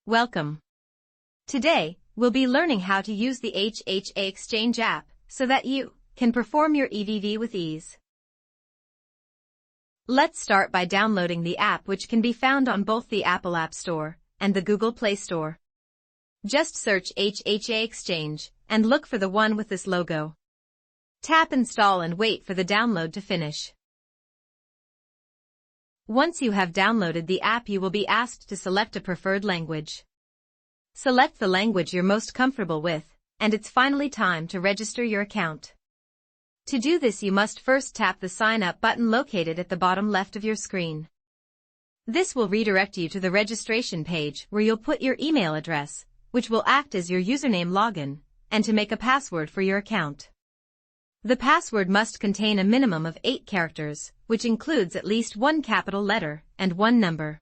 Welcome. Today, we'll be learning how to use the HHAeXchange app so that you can perform your EVV with ease. Let's start by downloading the app, which can be found on both the Apple App Store and the Google Play Store. Just search HHAeXchange and look for the one with this logo. Tap Install and wait for the download to finish. Once you have downloaded the app, you will be asked to select a preferred language. Select the language you're most comfortable with, and it's finally time to register your account. To do this, you must first tap the Sign Up button located at the bottom left of your screen. This will redirect you to the registration page where you'll put your email address, which will act as your username login, and to make a password for your account. The password must contain a minimum of 8 characters, which includes at least one capital letter and one number.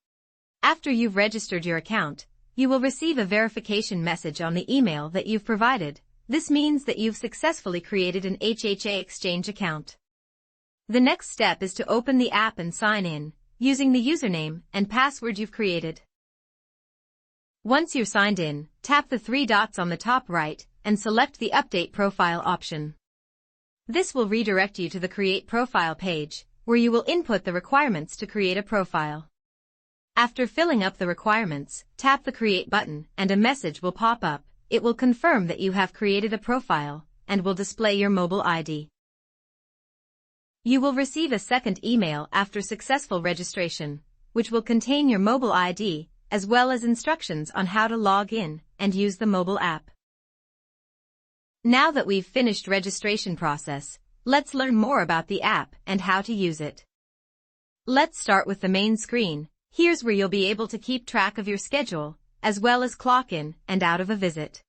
After you've registered your account, you will receive a verification message on the email that you've provided. This means that you've successfully created an HHAeXchange account. The next step is to open the app and sign in, using the username and password you've created. Once you're signed in, tap the 3 dots on the top right and select the Update Profile option. This will redirect you to the Create Profile page, where you will input the requirements to create a profile. After filling up the requirements, tap the Create button and a message will pop up. It will confirm that you have created a profile and will display your mobile ID. You will receive a second email after successful registration, which will contain your mobile ID, as well as instructions on how to log in and use the mobile app. Now that we've finished registration process, let's learn more about the app and how to use it. Let's start with the main screen. Here's where you'll be able to keep track of your schedule, as well as clock in and out of a visit.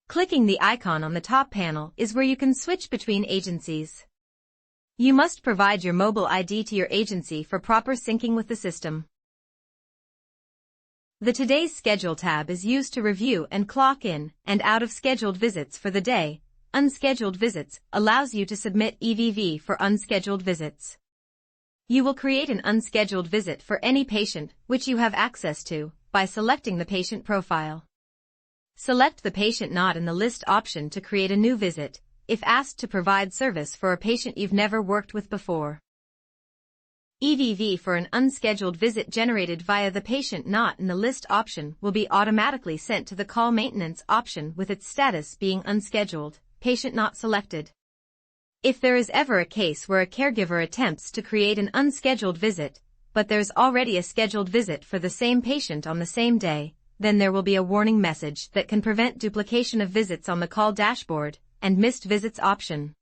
Clicking the icon on the top panel is where you can switch between agencies. You must provide your mobile ID to your agency for proper syncing with the system. The Today's Schedule tab is used to review and clock in and out of scheduled visits for the day. Unscheduled visits allows you to submit EVV for unscheduled visits. You will create an unscheduled visit for any patient which you have access to by selecting the patient profile. Select the patient not in the list option to create a new visit, if asked to provide service for a patient you've never worked with before. EVV for an unscheduled visit generated via the patient not in the list option will be automatically sent to the call maintenance option with its status being unscheduled, patient not selected. If there is ever a case where a caregiver attempts to create an unscheduled visit, but there's already a scheduled visit for the same patient on the same day, then there will be a warning message that can prevent duplication of visits on the call dashboard and missed visits option.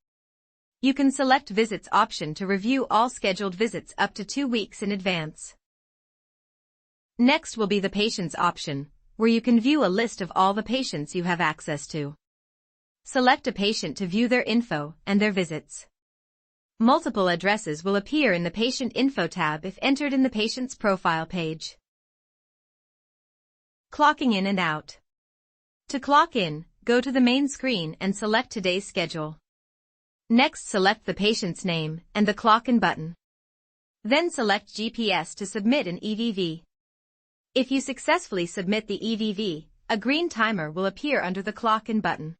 You can select Visits option to review all scheduled visits up to 2 weeks in advance. Next will be the Patients option, where you can view a list of all the patients you have access to. Select a patient to view their info and their visits. Multiple addresses will appear in the Patient Info tab if entered in the patient's profile page. Clocking in and out. To clock in, go to the main screen and select Today's Schedule. Next, select the patient's name and the Clock In button. Then select GPS to submit an EVV. If you successfully submit the EVV, a green timer will appear under the Clock In button.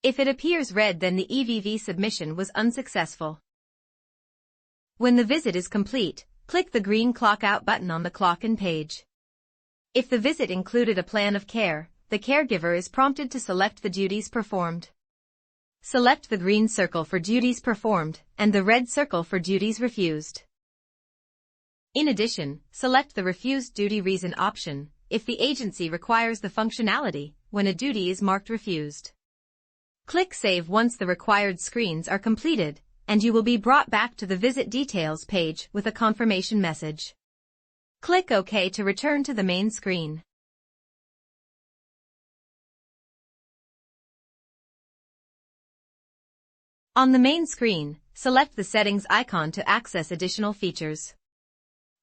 If it appears red, then the EVV submission was unsuccessful. When the visit is complete, click the green Clock Out button on the Clock In page. If the visit included a plan of care, the caregiver is prompted to select the duties performed. Select the green circle for duties performed and the red circle for duties refused. In addition, select the Refused Duty Reason option if the agency requires the functionality when a duty is marked refused. Click Save once the required screens are completed, and you will be brought back to the Visit Details page with a confirmation message. Click OK to return to the main screen. On the main screen, select the Settings icon to access additional features,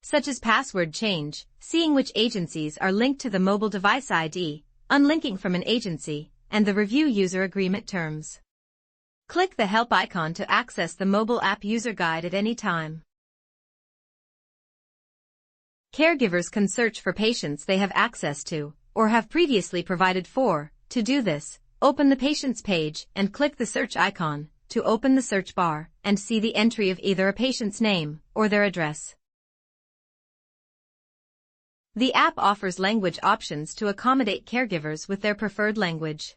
such as password change, seeing which agencies are linked to the mobile device ID, unlinking from an agency, and the Review User Agreement terms. Click the Help icon to access the mobile app user guide at any time. Caregivers can search for patients they have access to, or have previously provided for. To do this, open the patient's page and click the search icon to open the search bar and see the entry of either a patient's name or their address. The app offers language options to accommodate caregivers with their preferred language.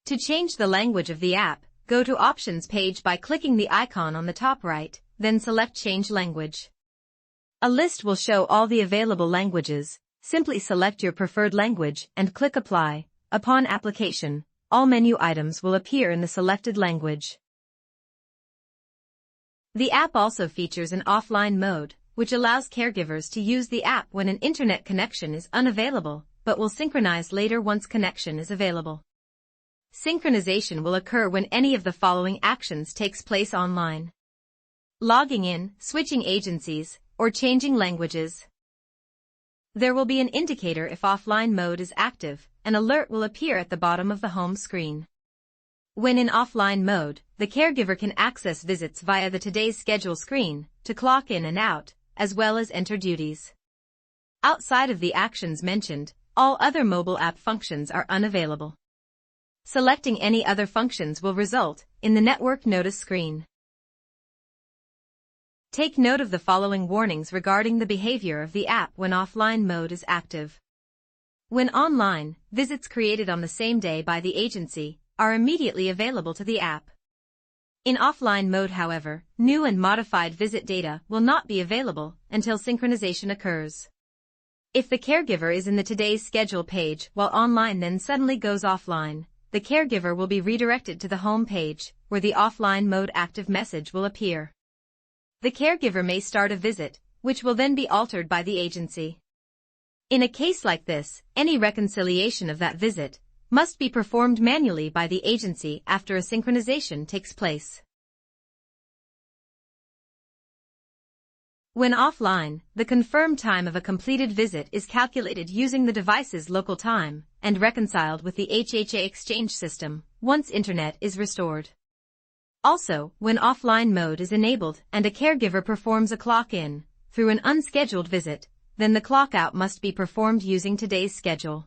To change the language of the app, go to Options page by clicking the icon on the top right, then select Change Language. A list will show all the available languages. Simply select your preferred language and click Apply. Upon application, all menu items will appear in the selected language. The app also features an offline mode, which allows caregivers to use the app when an internet connection is unavailable, but will synchronize later once connection is available. Synchronization will occur when any of the following actions takes place online: logging in, switching agencies, or changing languages. There will be an indicator if offline mode is active. An alert will appear at the bottom of the home screen. When in offline mode, the caregiver can access visits via the Today's Schedule screen to clock in and out, as well as enter duties. Outside of the actions mentioned, all other mobile app functions are unavailable. Selecting any other functions will result in the network notice screen. Take note of the following warnings regarding the behavior of the app when offline mode is active. When online, visits created on the same day by the agency are immediately available to the app. In offline mode, however, new and modified visit data will not be available until synchronization occurs. If the caregiver is in the Today's Schedule page while online then suddenly goes offline, the caregiver will be redirected to the home page, where the offline mode active message will appear. The caregiver may start a visit, which will then be altered by the agency. In a case like this, any reconciliation of that visit must be performed manually by the agency after a synchronization takes place. When offline, the confirmed time of a completed visit is calculated using the device's local time and reconciled with the HHAeXchange system once internet is restored. Also, when offline mode is enabled and a caregiver performs a clock-in through an unscheduled visit, then the clock-out must be performed using Today's Schedule.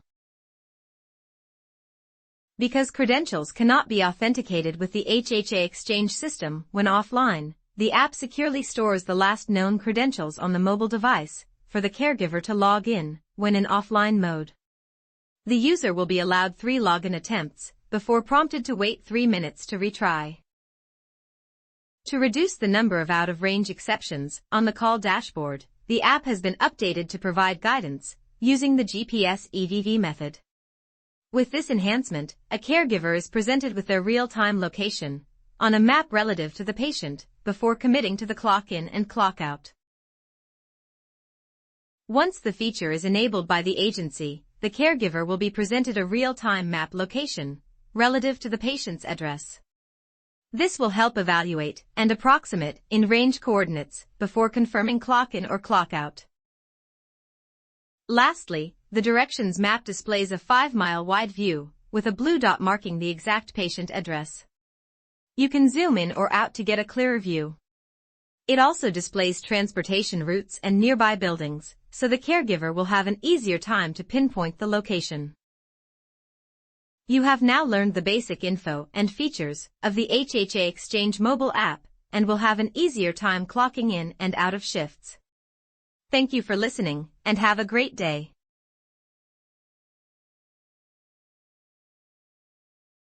Because credentials cannot be authenticated with the HHAeXchange system when offline, the app securely stores the last known credentials on the mobile device for the caregiver to log in when in offline mode. The user will be allowed 3 login attempts before prompted to wait 3 minutes to retry. To reduce the number of out-of-range exceptions on the call dashboard, the app has been updated to provide guidance using the GPS EVV method. With this enhancement, a caregiver is presented with their real-time location on a map relative to the patient before committing to the clock-in and clock-out. Once the feature is enabled by the agency, the caregiver will be presented a real-time map location relative to the patient's address. This will help evaluate and approximate in-range coordinates before confirming clock-in or clock-out. Lastly, the directions map displays a 5-mile wide view with a blue dot marking the exact patient address. You can zoom in or out to get a clearer view. It also displays transportation routes and nearby buildings, so the caregiver will have an easier time to pinpoint the location. You have now learned the basic info and features of the HHAeXchange mobile app and will have an easier time clocking in and out of shifts. Thank you for listening and have a great day.